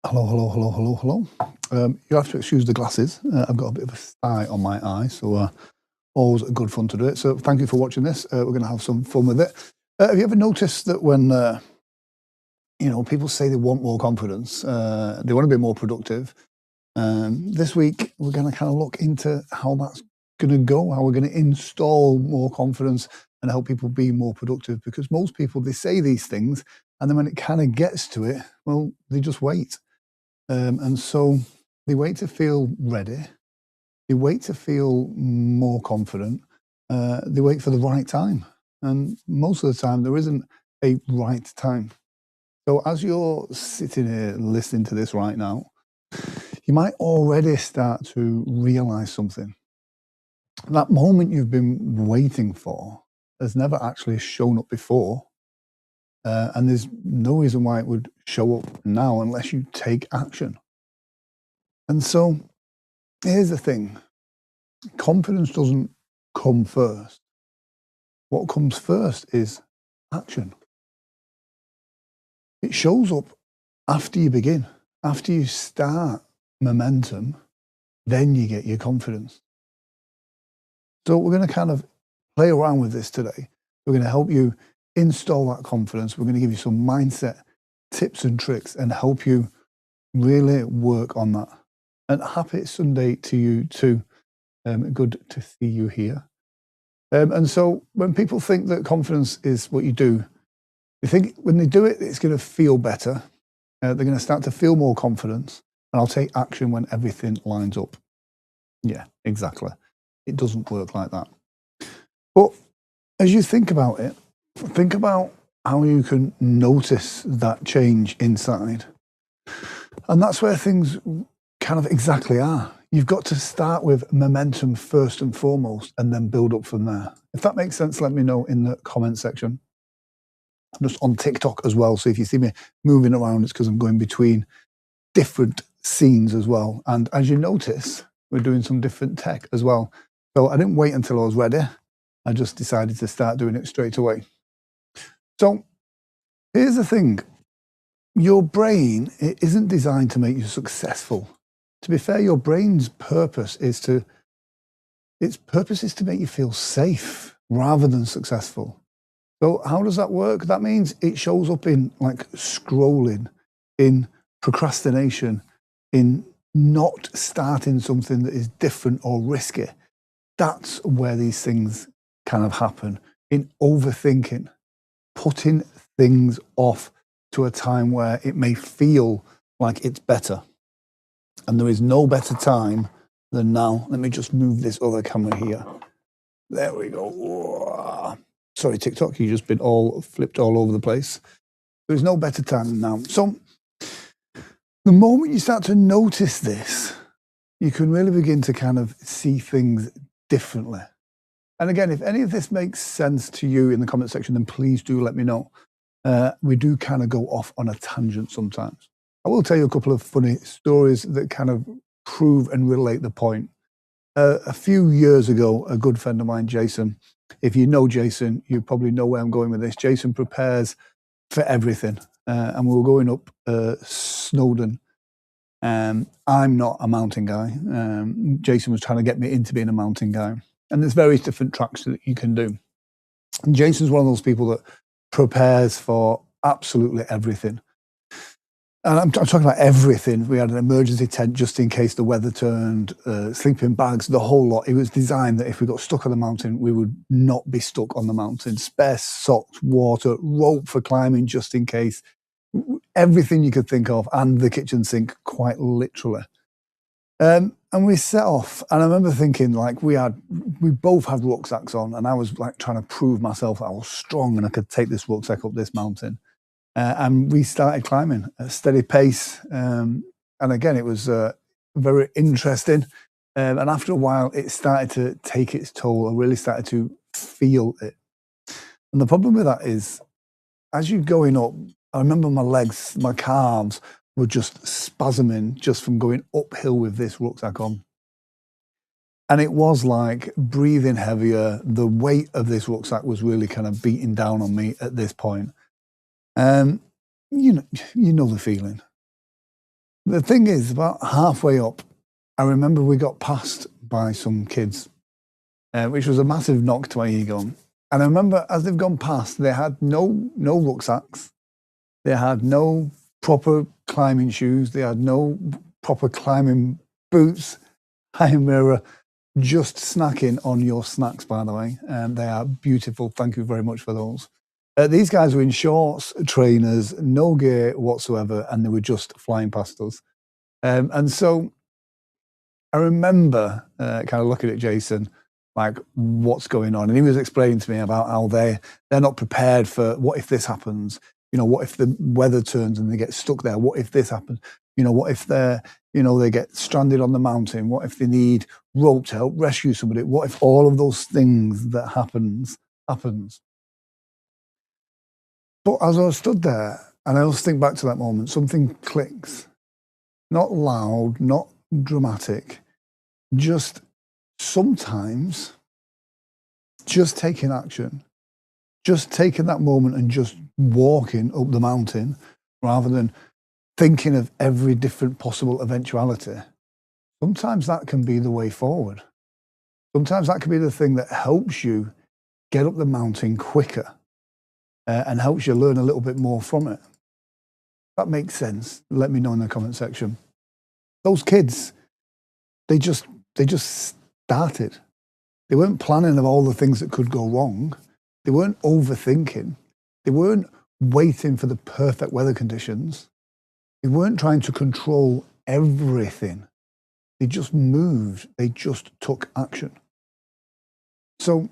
Hello, hello, hello, hello, hello. You'll have to excuse the glasses. I've got a bit of a sty on my eye, so always good fun to do it. So thank you for watching this. We're going to have some fun with it. Have you ever noticed that when people say they want more confidence, they want to be more productive? This week we're going to kind of look into how that's going to go, how we're going to install more confidence and help people be more productive. Because most people, they say these things, and then when it kind of gets to it, well, they just wait. And so they wait to feel ready. They wait to feel more confident. They wait for the right time. And most of the time, there isn't a right time. So as you're sitting here listening to this right now, you might already start to realize something. That moment you've been waiting for has never actually shown up before. And there's no reason why it would show up now unless you take action. And so here's the thing. Confidence doesn't come first. What comes first is action. It shows up after you begin, after you start momentum, then you get your confidence. So we're going to kind of play around with this today. We're going to help you install that confidence. We're going to give you some mindset tips and tricks and help you really work on that. And happy Sunday to you too. Good to see you here. And so when people think that confidence is what you do, they think when they do it, it's going to feel better. They're going to start to feel more confidence, and I'll take action when everything lines up. Yeah, exactly. It doesn't work like that. But as you think about it, think about how you can notice that change inside. And that's where things kind of exactly are. You've got to start with momentum first and foremost, and then build up from there. If that makes sense, let me know in the comment section. I'm just on TikTok as well, so if you see me moving around, it's because I'm going between different scenes as well. And as you notice, we're doing some different tech as well. So I didn't wait until I was ready. I just decided to start doing it straight away. So here's the thing. Your brain, it isn't designed to make you successful. To be fair, your brain's purpose is to make you feel safe rather than successful. So how does that work? That means it shows up in like scrolling, in procrastination, in not starting something that is different or risky. That's where these things kind of happen. In overthinking, putting things off to a time where it may feel like it's better. And there is no better time than now. Let me just move this other camera here. There we go. Whoa. Sorry, TikTok, you've just been all flipped all over the place. There's no better time than now. So the moment you start to notice this, you can really begin to kind of see things differently. And again, if any of this makes sense to you in the comment section, then please do let me know. We do kind of go off on a tangent sometimes. I will tell you a couple of funny stories that kind of prove and relate the point. A few years ago, a good friend of mine, Jason, if you know Jason, you probably know where I'm going with this. Jason prepares for everything. And we were going up Snowdon. I'm not a mountain guy. Jason was trying to get me into being a mountain guy. And there's various different tracks that you can do. And Jason's one of those people that prepares for absolutely everything. And I'm talking about everything. We had an emergency tent just in case the weather turned, sleeping bags, the whole lot. It was designed that if we got stuck on the mountain, we would not be stuck on the mountain. Spare socks, water, rope for climbing just in case. Everything you could think of, and the kitchen sink, quite literally. And we set off, and I remember thinking, like, we both had rucksacks on, and I was like trying to prove myself that I was strong and I could take this rucksack up this mountain. And we started climbing at a steady pace. And again, it was very interesting. And after a while, it started to take its toll. I really started to feel it. And the problem with that is, as you're going up, I remember my legs, my calves were just spasming just from going uphill with this rucksack on. And it was like breathing heavier. The weight of this rucksack was really kind of beating down on me at this point. You know the feeling. The thing is, about halfway up, I remember we got passed by some kids, which was a massive knock to my ego. And I remember as they've gone past, they had no rucksacks. They had no proper climbing shoes. They had no proper climbing boots. I am just snacking on your snacks, by the way. They are beautiful. Thank you very much for those. These guys were in shorts, trainers, no gear whatsoever, and they were just flying past us. And so I remember kind of looking at Jason, like, what's going on? And he was explaining to me about how they're not prepared for what if this happens? You know, what if the weather turns and they get stuck there? What if this happens? You know, what if they get stranded on the mountain? What if they need rope to help rescue somebody? What if all of those things that happens? But as I stood there, and I always think back to that moment, something clicks. Not loud, not dramatic, just sometimes just taking action, just taking that moment and just walking up the mountain rather than thinking of every different possible eventuality. Sometimes that can be the way forward. Sometimes that can be the thing that helps you get up the mountain quicker and helps you learn a little bit more from it. That makes sense. Let me know in the comment section. Those kids, they just started. They weren't planning of all the things that could go wrong. They weren't overthinking. They weren't waiting for the perfect weather conditions. They weren't trying to control everything. They just moved. They just took action. So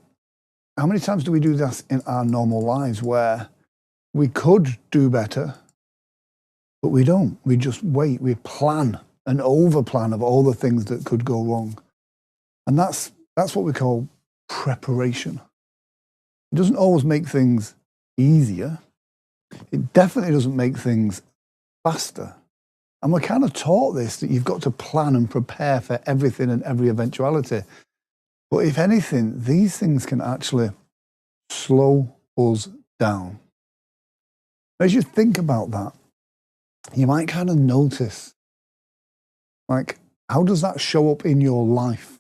how many times do we do that in our normal lives where we could do better, but we don't? We just wait. We plan and over-plan of all the things that could go wrong. And that's what we call preparation. It doesn't always make things easier. It definitely doesn't make things faster. And we're kind of taught this, that you've got to plan and prepare for everything and every eventuality. But if anything, these things can actually slow us down. As you think about that, you might kind of notice, like, how does that show up in your life?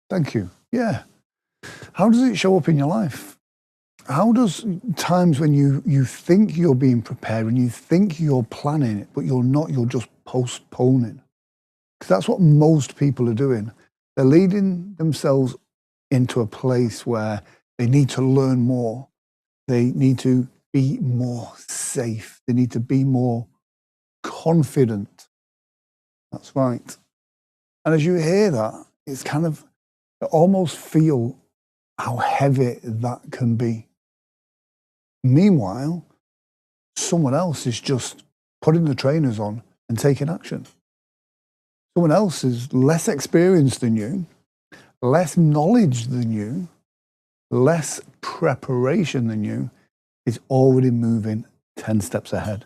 Thank you. Yeah. How does it show up in your life? How does times when you think you're being prepared, when you think you're planning it, but you're not, you're just postponing? Because that's what most people are doing. They're leading themselves into a place where they need to learn more. They need to be more safe. They need to be more confident. That's right. And as you hear that, it's kind of, you almost feel how heavy that can be. Meanwhile, someone else is just putting the trainers on and taking action. Someone else is less experienced than you, less knowledge than you, less preparation than you, is already moving 10 steps ahead.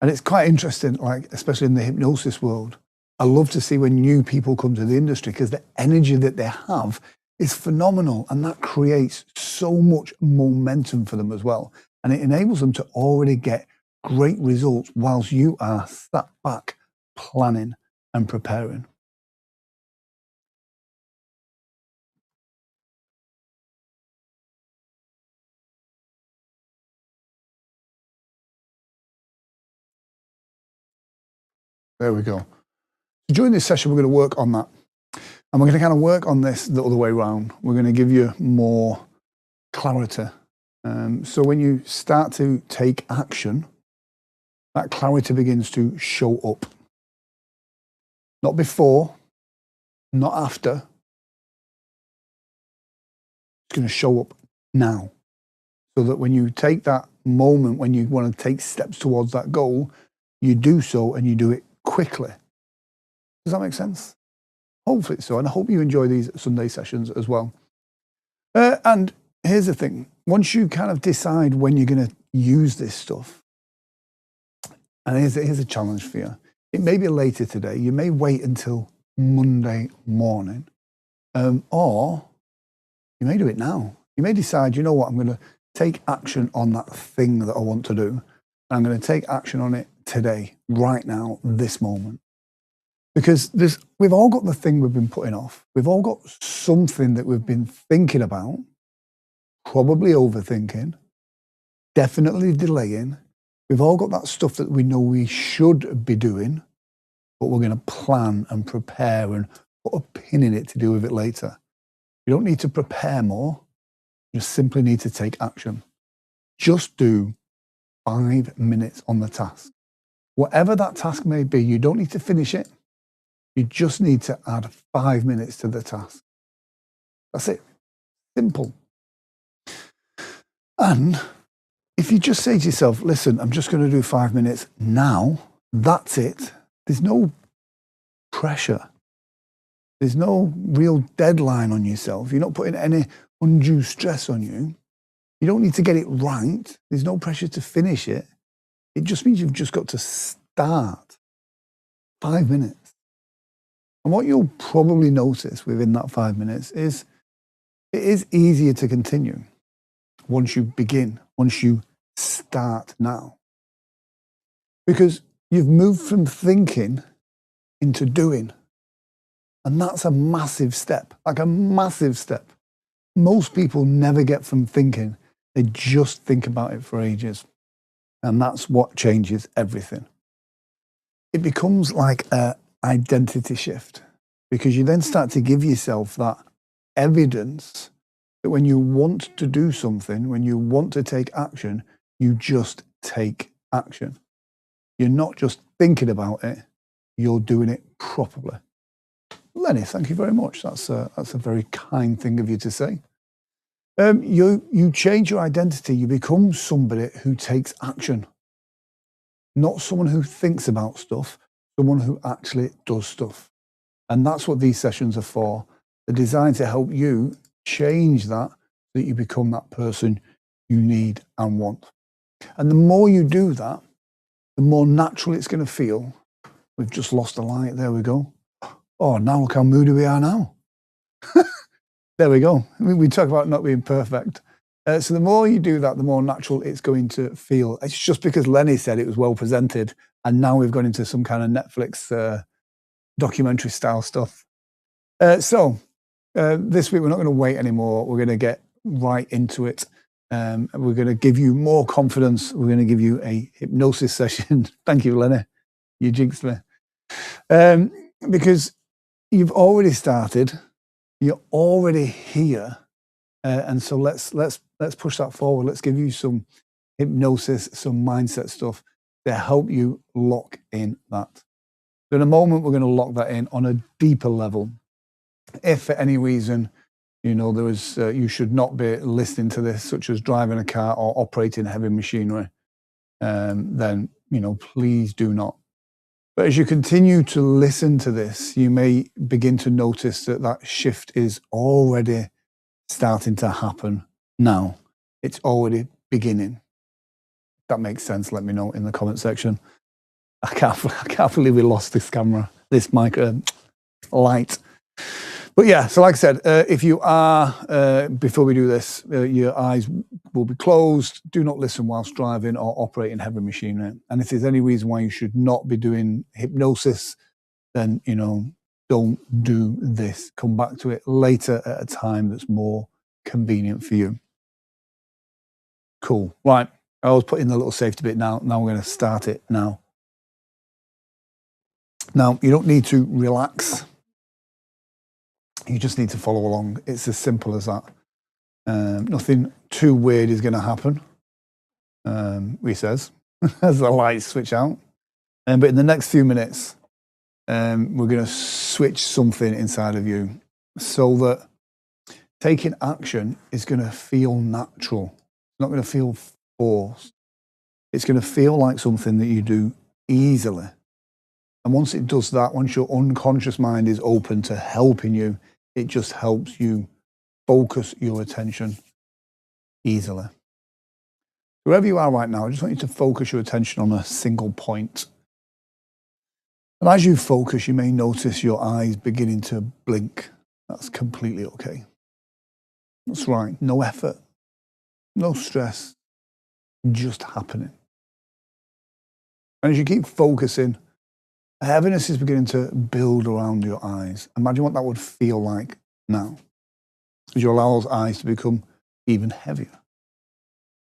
And it's quite interesting, like, especially in the hypnosis world. I love to see when new people come to the industry because the energy that they have is phenomenal, and that creates so much momentum for them as well. And it enables them to already get great results whilst you are sat back planning and preparing. There we go. During this session, we're going to work on that. And we're going to kind of work on this the other way around. We're going to give you more clarity. So when you start to take action, that clarity begins to show up. Not before, not after. It's going to show up now. So that when you take that moment, when you want to take steps towards that goal, you do so and you do it quickly. Does that make sense? Hopefully so. And I hope you enjoy these Sunday sessions as well. And here's the thing. Once you kind of decide when you're going to use this stuff, and here's a challenge for you. It may be later today. You may wait until Monday morning. Or you may do it now. You may decide, you know what, I'm going to take action on that thing that I want to do. And I'm going to take action on it today, right now, this moment. Because we've all got the thing we've been putting off. We've all got something that we've been thinking about, probably overthinking, definitely delaying. We've all got that stuff that we know we should be doing, but we're going to plan and prepare and put a pin in it to deal with it later. You don't need to prepare more. You just simply need to take action. Just do 5 minutes on the task. Whatever that task may be, you don't need to finish it. You just need to add 5 minutes to the task. That's it. Simple. And if you just say to yourself, listen, I'm just going to do 5 minutes now, that's it. There's no pressure. There's no real deadline on yourself. You're not putting any undue stress on you. You don't need to get it right. There's no pressure to finish it. It just means you've just got to start. 5 minutes. And what you'll probably notice within that 5 minutes is it is easier to continue once you begin, once you start now. Because you've moved from thinking into doing. And that's a massive step, like a massive step. Most people never get from thinking. They just think about it for ages. And that's what changes everything. It becomes like an identity shift, because you then start to give yourself that evidence that when you want to do something, when you want to take action, you just take action. You're not just thinking about it, you're doing it properly. Lenny, thank you very much. That's a very kind thing of you to say. You change your identity. You become somebody who takes action. Not someone who thinks about stuff, someone who actually does stuff. And that's what these sessions are for. They're designed to help you change that so that you become that person you need and want. And the more you do that, the more natural it's going to feel. We've just lost a light. There we go. Oh, now look how moody we are now. There we go. I mean, we talk about not being perfect. So the more you do that, the more natural it's going to feel. It's just because Lenny said it was well presented, and now we've gone into some kind of Netflix documentary style stuff. So this week we're not going to wait anymore. We're going to get right into it. We're going to give you more confidence. We're going to give you a hypnosis session. Thank you, Lenny. You jinxed me. Because you've already started. You're already here. And so let's push that forward. Let's give you some hypnosis, some mindset stuff to help you lock in that. So in a moment, we're going to lock that in on a deeper level. If for any reason, there was, you should not be listening to this, such as driving a car or operating heavy machinery, then, please do not. But as you continue to listen to this, you may begin to notice that shift is already starting to happen now. It's already beginning. If that makes sense, let me know in the comment section. I can't believe we lost this camera, this mic light. But yeah, so like I said, if you are, before we do this, your eyes will be closed. Do not listen whilst driving or operating heavy machinery. And if there's any reason why you should not be doing hypnosis, then, don't do this. Come back to it later at a time that's more convenient for you. Cool. Right. I was putting the little safety bit now. Now we're going to start it now. Now, you don't need to relax. You just need to follow along. It's as simple as that. Nothing too weird is going to happen, he says, as the lights switch out. But in the next few minutes, we're going to switch something inside of you so that taking action is going to feel natural. It's not going to feel forced. It's going to feel like something that you do easily. And once it does that, once your unconscious mind is open to helping you, it just helps you focus your attention easily. Wherever you are right now, I just want you to focus your attention on a single point. And as you focus, you may notice your eyes beginning to blink. That's completely okay. That's right. No effort, no stress, just happening. And as you keep focusing, heaviness is beginning to build around your eyes. Imagine what that would feel like now, as you allow those eyes to become even heavier.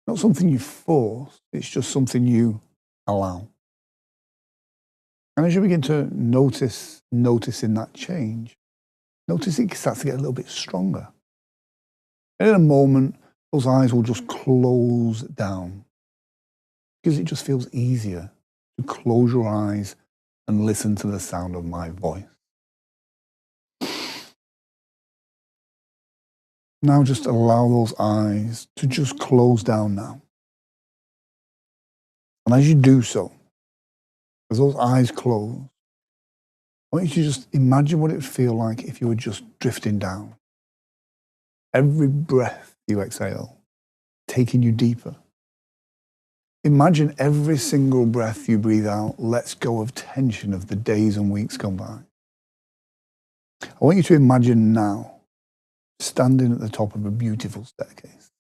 Not something you force, it's just something you allow. And as you begin to noticing that change, notice it starts to get a little bit stronger. And in a moment, those eyes will just close down because it just feels easier to close your eyes and listen to the sound of my voice. Now just allow those eyes to just close down now. And as you do so, as those eyes close, I want you to just imagine what it would feel like if you were just drifting down. Every breath you exhale, taking you deeper. Imagine every single breath you breathe out lets go of tension of the days and weeks gone by. I want you to imagine now standing at the top of a beautiful staircase.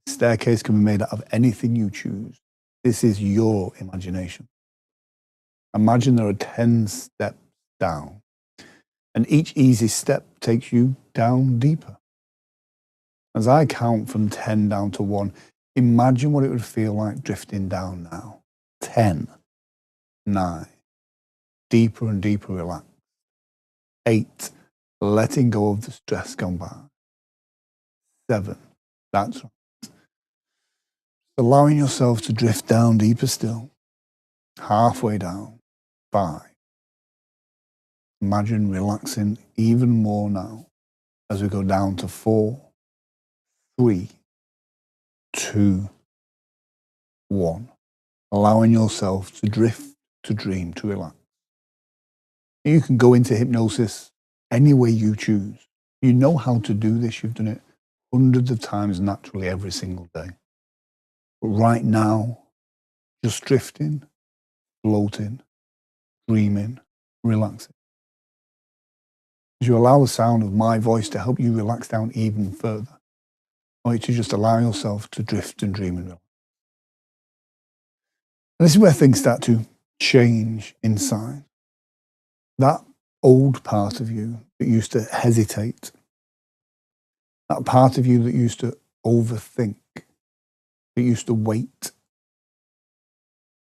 The staircase can be made out of anything you choose. This is your imagination. Imagine there are 10 steps down, and each easy step takes you down deeper. As I count from 10 down to 1, imagine what it would feel like drifting down now. 10, 9, deeper and deeper relaxed. 8, letting go of the stress gone by. 7, that's right. Allowing yourself to drift down deeper still. Halfway down. 5. Imagine relaxing even more now as we go down to 4, 3, 2, 1. Allowing yourself to drift, to dream, to relax. You can go into hypnosis any way you choose. You know how to do this. You've done it hundreds of times naturally every single day. But right now, just drifting, floating, dreaming, relaxing. As you allow the sound of my voice to help you relax down even further, I want you to just allow yourself to drift and dream and relax. And this is where things start to change inside. That old part of you that used to hesitate, that part of you that used to overthink, that used to wait,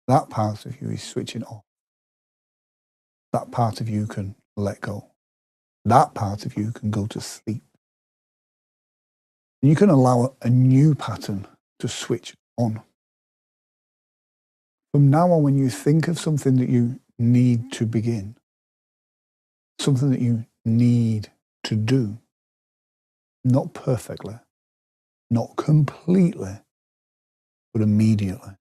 that part of you is switching off. That part of you can let go. That part of you can go to sleep. And you can allow a new pattern to switch on. From now on, when you think of something that you need to begin, something that you need to do, not perfectly, not completely, but immediately.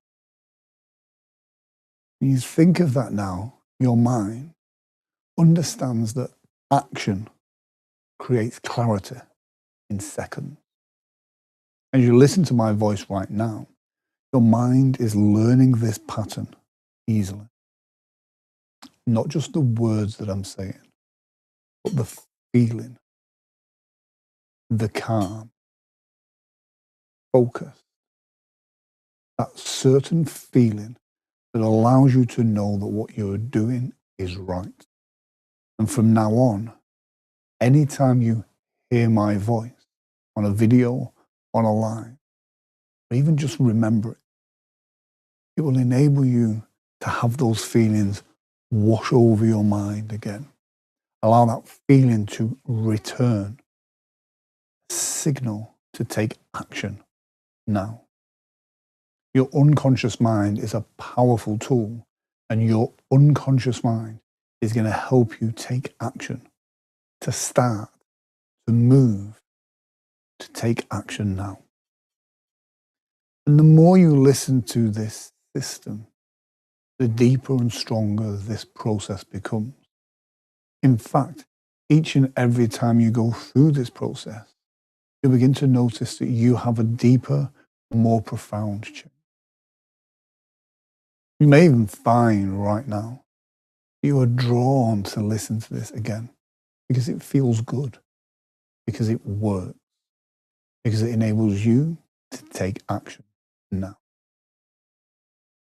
When you think of that now, your mind understands that action creates clarity in seconds. As you listen to my voice right now, your mind is learning this pattern easily. Not just the words that I'm saying, but the feeling, the calm, focus, that certain feeling that allows you to know that what you're doing is right. And from now on, anytime you hear my voice on a video, on a line, or even just remember it, it will enable you to have those feelings wash over your mind again. Allow that feeling to return. Signal to take action now. Your unconscious mind is a powerful tool, and your unconscious mind is going to help you take action, to start, to move, to take action now. And the more you listen to this system, the deeper and stronger this process becomes. In fact, each and every time you go through this process, you'll begin to notice that you have a deeper, more profound change. You may even find right now you are drawn to listen to this again because it feels good, because it works, because it enables you to take action now.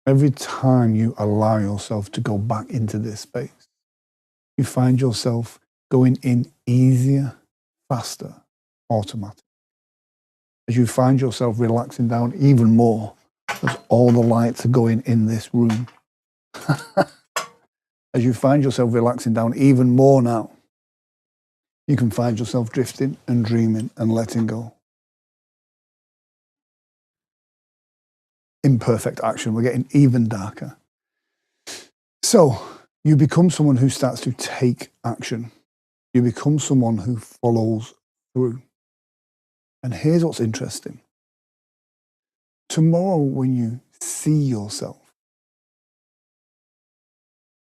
Every time you allow yourself to go back into this space, you find yourself going in easier, faster, automatic. As you find yourself relaxing down even more, as all the lights are going in this room. As you find yourself relaxing down even more now, you can find yourself drifting and dreaming and letting go. Imperfect action. We're getting even darker. So you become someone who starts to take action. You become someone who follows through. And here's what's interesting. Tomorrow, when you see yourself,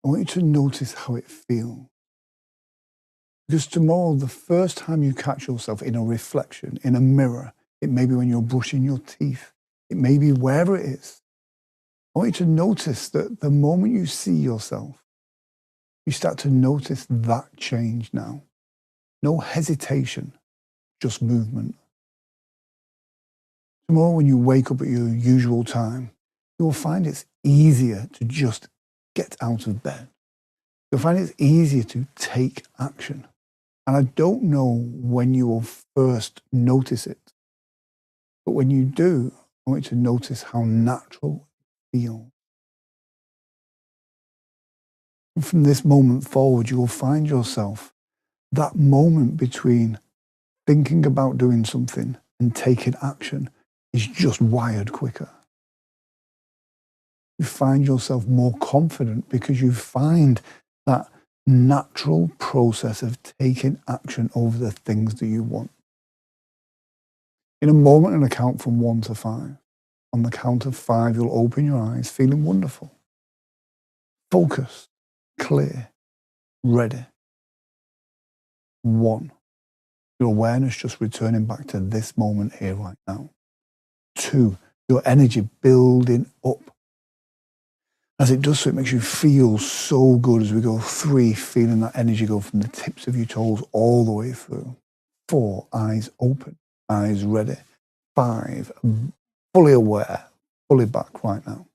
I want you to notice how it feels. Because tomorrow, the first time you catch yourself in a reflection, in a mirror, it may be when you're brushing your teeth, it may be wherever it is. I want you to notice that the moment you see yourself, you start to notice that change now. No hesitation, just movement. Tomorrow, when you wake up at your usual time, you'll find it's easier to just get out of bed. You'll find it's easier to take action. And I don't know when you will first notice it, but when you do, I want you to notice how natural it feels. And from this moment forward, you will find yourself that moment between thinking about doing something and taking action is just wired quicker. You find yourself more confident because you find that natural process of taking action over the things that you want. In a moment, and a count from 1 to 5. On the count of 5, you'll open your eyes, feeling wonderful, focused, clear, ready. 1. Your awareness just returning back to this moment here right now. 2. Your energy building up. As it does so, it makes you feel so good as we go. 3, feeling that energy go from the tips of your toes all the way through. 4, eyes open, eyes ready. 5, fully aware, fully back right now.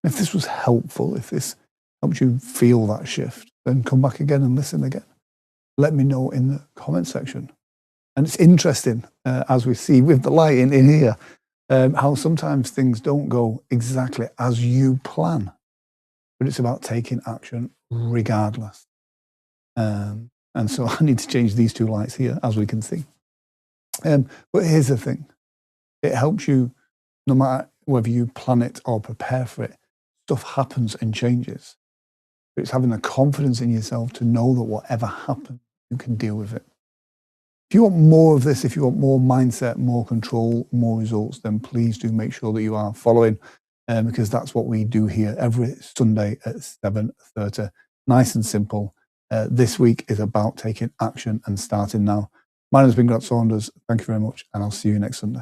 If this was helpful, if this helped you feel that shift, then come back again and listen again. Let me know in the comment section. And it's interesting, as we see with the lighting in here, how sometimes things don't go exactly as you plan, but it's about taking action regardless. And so I need to change these 2 lights here, as we can see. But here's the thing. It helps you, no matter whether you plan it or prepare for it, stuff happens and changes. But it's having the confidence in yourself to know that whatever happens, you can deal with it. If you want more of this, if you want more mindset, more control, more results, then please do make sure that you are following, because that's what we do here every Sunday at 7:30. Nice and simple. This week is about taking action and starting now. My name has been Grant Saunders. Thank you very much, and I'll see you next Sunday.